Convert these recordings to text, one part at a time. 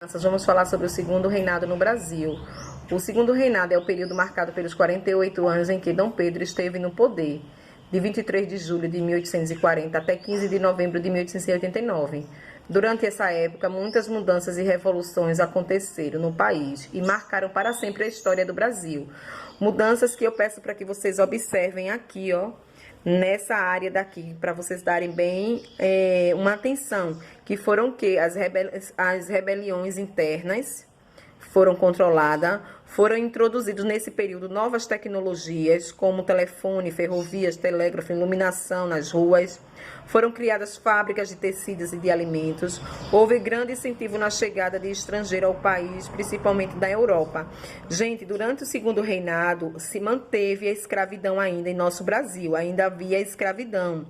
Nós vamos falar sobre o segundo reinado no Brasil. O segundo reinado é o período marcado pelos 48 anos em que Dom Pedro esteve no poder, de 23 de julho de 1840 até 15 de novembro de 1889. Durante essa época, muitas mudanças e revoluções aconteceram no país e marcaram para sempre a história do Brasil. Mudanças que eu peço para que vocês observem aqui, ó, nessa área daqui, para vocês darem bem uma atenção, que foram que as rebeliões internas foram controladas, foram introduzidos nesse período novas tecnologias, como telefone, ferrovias, telégrafo, iluminação nas ruas, foram criadas fábricas de tecidos e de alimentos, houve grande incentivo na chegada de estrangeiros ao país, principalmente da Europa. Gente, durante o segundo reinado, se manteve a escravidão ainda em nosso Brasil, ainda havia escravidão.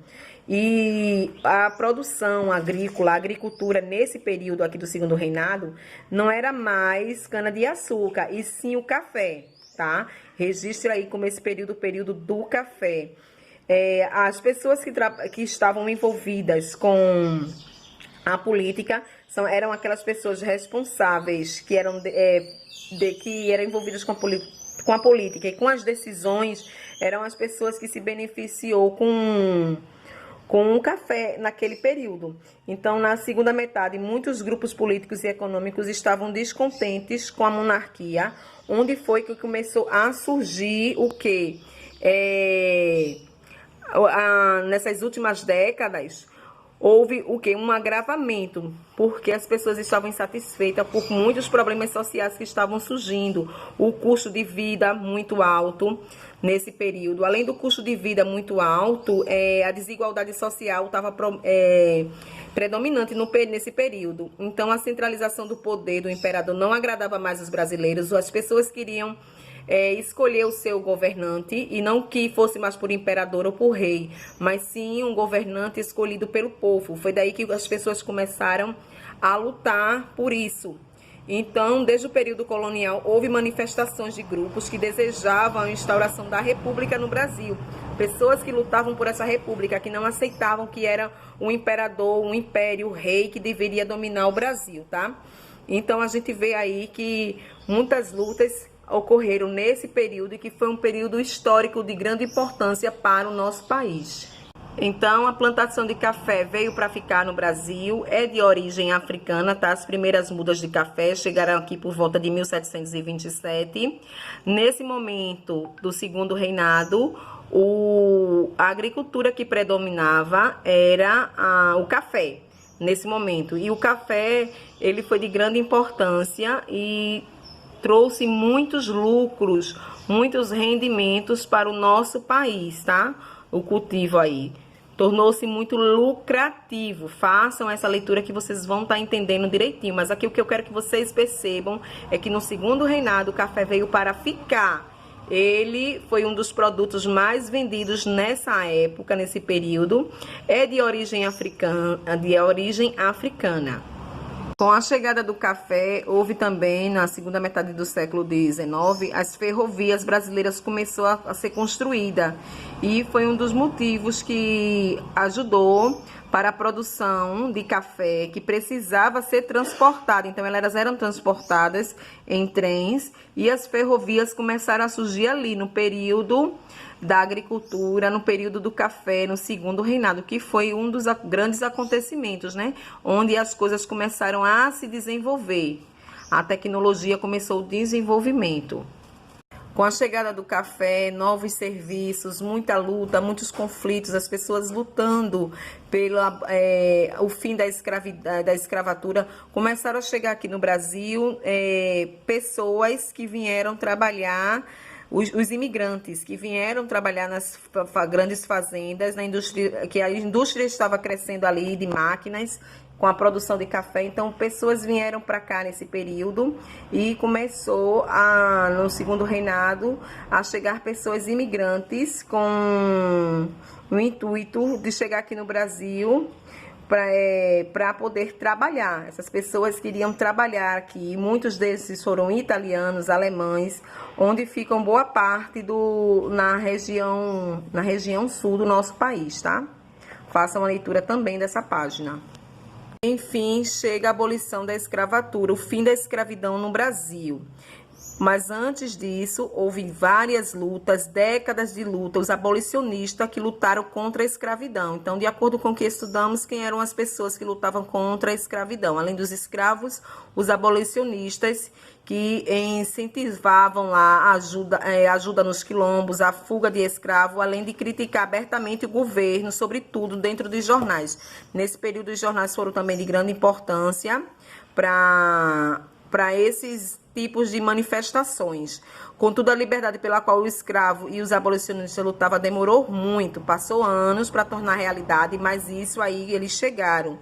E a produção agrícola, a agricultura nesse período aqui do segundo reinado, não era mais cana-de-açúcar, e sim o café, tá? Registre aí como esse período, o período do café. As pessoas que estavam envolvidas com a política eram aquelas pessoas responsáveis, que eram envolvidas com a política e com as decisões, eram as pessoas que se beneficiou com o café naquele período. Então, na segunda metade, muitos grupos políticos e econômicos estavam descontentes com a monarquia, onde foi que começou a surgir o quê? Nessas últimas décadas, houve o quê? Um agravamento, porque as pessoas estavam insatisfeitas por muitos problemas sociais que estavam surgindo. O custo de vida muito alto nesse período. Além do custo de vida muito alto, a desigualdade social estava predominante nesse período. Então, a centralização do poder do imperador não agradava mais os brasileiros. As pessoas queriam escolher o seu governante, e não que fosse mais por imperador ou por rei, mas sim um governante escolhido pelo povo. Foi daí que as pessoas começaram a lutar por isso. Então, desde o período colonial, houve manifestações de grupos que desejavam a instauração da república no Brasil. Pessoas que lutavam por essa república, que não aceitavam que era um imperador, um império, um rei que deveria dominar o Brasil, tá? Então, a gente vê aí que muitas lutas ocorreram nesse período, e que foi um período histórico de grande importância para o nosso país. Então, a plantação de café veio para ficar no Brasil, é de origem africana, tá? As primeiras mudas de café chegaram aqui por volta de 1727. Nesse momento do segundo reinado, a agricultura que predominava era o café, nesse momento. E o café, ele foi de grande importância e trouxe muitos lucros, muitos rendimentos para o nosso país, tá? O cultivo aí tornou-se muito lucrativo. Façam essa leitura que vocês vão estar entendendo direitinho. Mas aqui o que eu quero que vocês percebam é que no segundo reinado o café veio para ficar. Ele foi um dos produtos mais vendidos nessa época, nesse período. É de origem africana. Com a chegada do café, houve também, na segunda metade do século XIX, as ferrovias brasileiras começaram a ser construída. E foi um dos motivos que ajudou para a produção de café, que precisava ser transportada. Então, elas eram transportadas em trens, e as ferrovias começaram a surgir ali, no período da agricultura, no período do café, no segundo reinado, que foi um dos grandes acontecimentos, né? Onde as coisas começaram a se desenvolver. A tecnologia começou o desenvolvimento. Com a chegada do café, novos serviços, muita luta, muitos conflitos, as pessoas lutando pelo o fim da escravatura, começaram a chegar aqui no Brasil pessoas que vieram trabalhar, os imigrantes que vieram trabalhar nas grandes fazendas, na indústria, que a indústria estava crescendo ali de máquinas, com a produção de café. Então, pessoas vieram para cá nesse período, e começou no segundo reinado a chegar pessoas imigrantes com o intuito de chegar aqui no Brasil para poder trabalhar. Essas pessoas queriam trabalhar aqui. Muitos desses foram italianos, alemães, onde ficam boa parte na região sul do nosso país, tá? Façam a leitura também dessa página. Enfim, chega a abolição da escravatura, o fim da escravidão no Brasil. Mas antes disso, houve várias lutas, décadas de luta, os abolicionistas que lutaram contra a escravidão. Então, de acordo com o que estudamos, quem eram as pessoas que lutavam contra a escravidão? Além dos escravos, os abolicionistas que incentivavam lá a ajuda nos quilombos, a fuga de escravo, além de criticar abertamente o governo, sobretudo dentro dos jornais. Nesse período, os jornais foram também de grande importância para esses tipos de manifestações. Contudo, a liberdade pela qual o escravo e os abolicionistas lutavam demorou muito, passou anos para tornar realidade, mas isso aí eles chegaram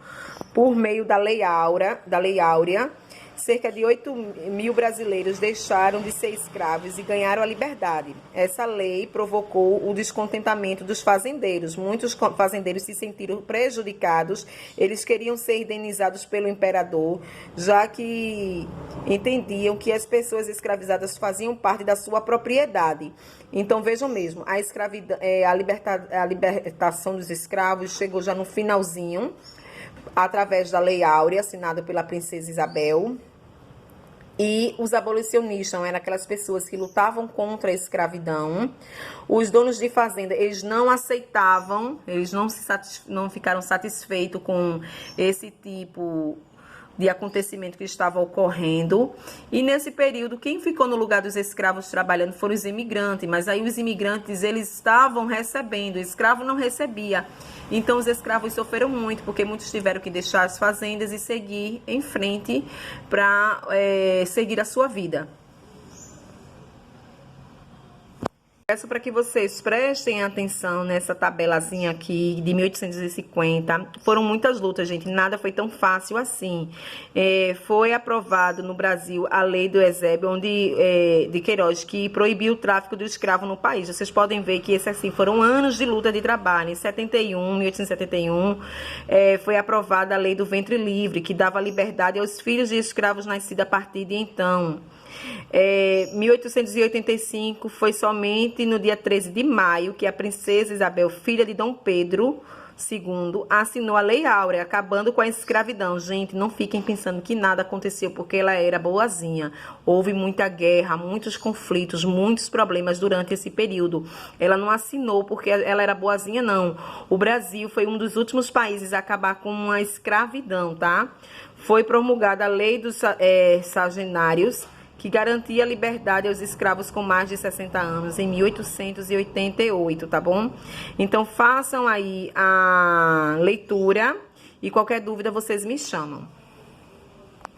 por meio da Lei Áurea. Cerca de 8 mil brasileiros deixaram de ser escravos e ganharam a liberdade. Essa lei provocou o descontentamento dos fazendeiros. Muitos fazendeiros se sentiram prejudicados. Eles queriam ser indenizados pelo imperador, já que entendiam que as pessoas escravizadas faziam parte da sua propriedade. Então, vejam mesmo, a libertação dos escravos chegou já no finalzinho, através da Lei Áurea, assinada pela princesa Isabel. E os abolicionistas eram aquelas pessoas que lutavam contra a escravidão. Os donos de fazenda, eles não aceitavam, eles não ficaram satisfeitos com esse tipo de acontecimento que estava ocorrendo. E nesse período, quem ficou no lugar dos escravos trabalhando foram os imigrantes, mas aí os imigrantes, eles estavam recebendo, o escravo não recebia. Então os escravos sofreram muito, porque muitos tiveram que deixar as fazendas e seguir em frente para seguir a sua vida. Peço para que vocês prestem atenção nessa tabelazinha aqui de 1850. Foram muitas lutas, gente. Nada foi tão fácil assim. Foi aprovado no Brasil a lei do Eusébio, de Queiroz, que proibiu o tráfico do escravo no país. Vocês podem ver que foram anos de luta de trabalho. Em 1871, foi aprovada a lei do ventre livre, que dava liberdade aos filhos de escravos nascidos a partir de então. 1885 foi somente no dia 13 de maio que a princesa Isabel, filha de Dom Pedro II, assinou a Lei Áurea, acabando com a escravidão. Gente, não fiquem pensando que nada aconteceu porque ela era boazinha. Houve muita guerra, muitos conflitos, muitos problemas durante esse período. Ela não assinou porque ela era boazinha, não. O Brasil foi um dos últimos países a acabar com a escravidão, tá? Foi promulgada a Lei dos Sargenários, que garantia a liberdade aos escravos com mais de 60 anos, em 1888, tá bom? Então, façam aí a leitura e qualquer dúvida vocês me chamam.